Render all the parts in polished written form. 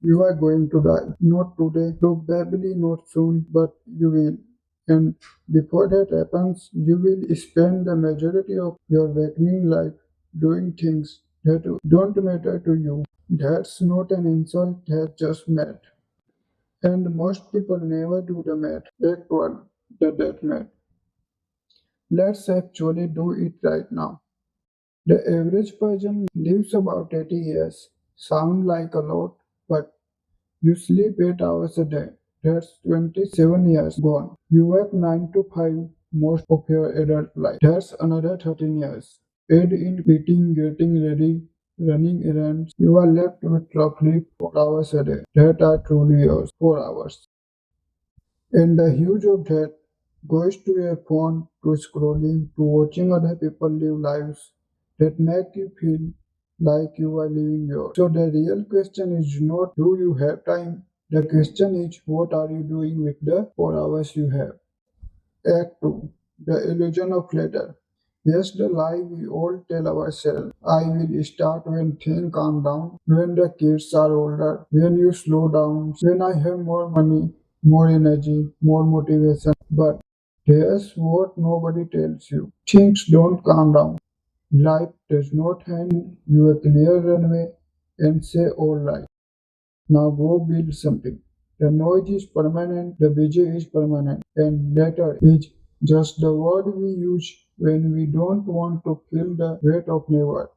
You are going to die. Not today, probably not soon, but you will. And before that happens, you will spend the majority of your waking life doing things that don't matter to you. That's not an insult, that's just math. And most people never do the math. Act 1, the death math. Let's actually do it right now. The average person lives about 80 years. Sound like a lot, but you sleep 8 hours a day. That's 27 years gone. You work 9 to 5 most of your adult life. That's another 13 years. Add in eating, getting ready, running errands. You are left with roughly 4 hours a day. That are truly yours. 4 hours. And the huge of that goes to your phone, to scrolling, to watching other people live lives that make you feel like you are living yours. So the real question is not do you have time? The question is what are you doing with the 4 hours you have? Act 2. The illusion of later. Yes, the lie we all tell ourselves. I will start when things calm down, when the kids are older, when you slow down, when I have more money, more energy, more motivation. But here's what nobody tells you. Things don't calm down. Life does not hand you a clear runway and say, alright, now go build something. The noise is permanent, the busy is permanent, and later is just the word we use when we don't want to feel the weight of never.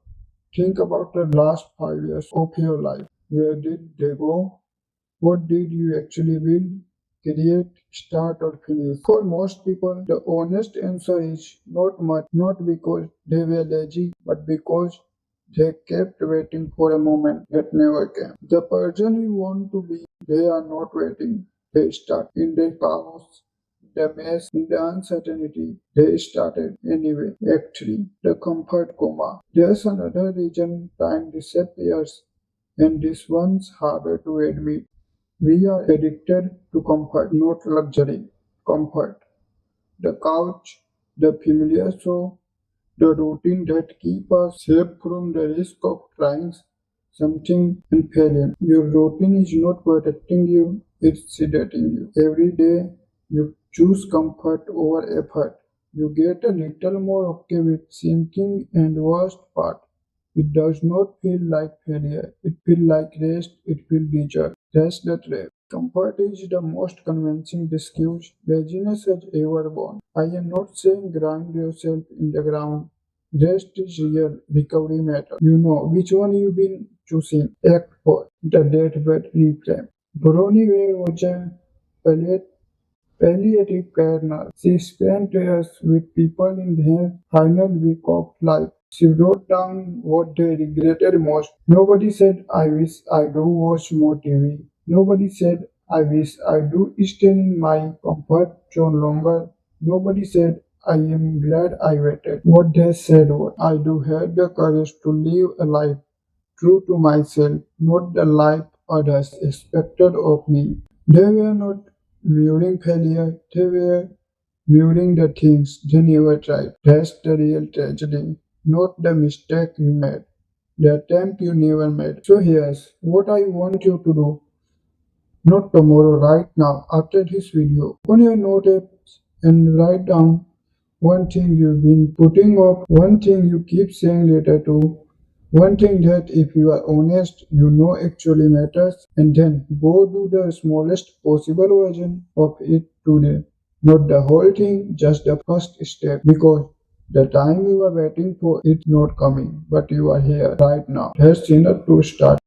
Think about the last 5 years of your life. Where did they go? What did you actually build, create, start, or finish? For most people, the honest answer is not much, not because they were lazy, but because they kept waiting for a moment that never came. The person you want to be, they are not waiting. They start in the chaos, the mess, in the uncertainty. They started anyway. Act 3, the comfort coma. There's another reason time disappears, and this one's harder to admit. We are addicted to comfort, not luxury. Comfort. The couch, the familiar show, the routine that keep us safe from the risk of trying something and failing. Your routine is not protecting you, it's sedating you. Every day you choose comfort over effort. You get a little more okay with sinking, and worst part, it does not feel like failure. It feels like rest, it feels deserved. That's the trap. Comfort is the most convincing excuse laziness has ever borne. I am not saying grind yourself in the ground. Rest is real, recovery matter. You know which one you've been choosing. Act 4. The deathbed reframe. Brony Ware was a palliative care nurse. She spent years with people in their final week of life. She wrote down what they regretted most. Nobody said, I wish I do watch more TV. Nobody said, I wish I do stay in my comfort zone longer. Nobody said, I am glad I waited. What they said was, I do have the courage to live a life true to myself, not the life others expected of me. They were not viewing failure, they were viewing the things they never tried. That's the real tragedy, not the mistake you made, the attempt you never made. So here's what I want you to do. Not tomorrow, right now, after this video. Open your note apps and write down one thing you've been putting off, one thing you keep saying later to, one thing that if you are honest, you know actually matters, and then go do the smallest possible version of it today. Not the whole thing, just the first step, because the time you are waiting for it's not coming, but you are here right now. That's enough to start.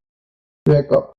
Wake up.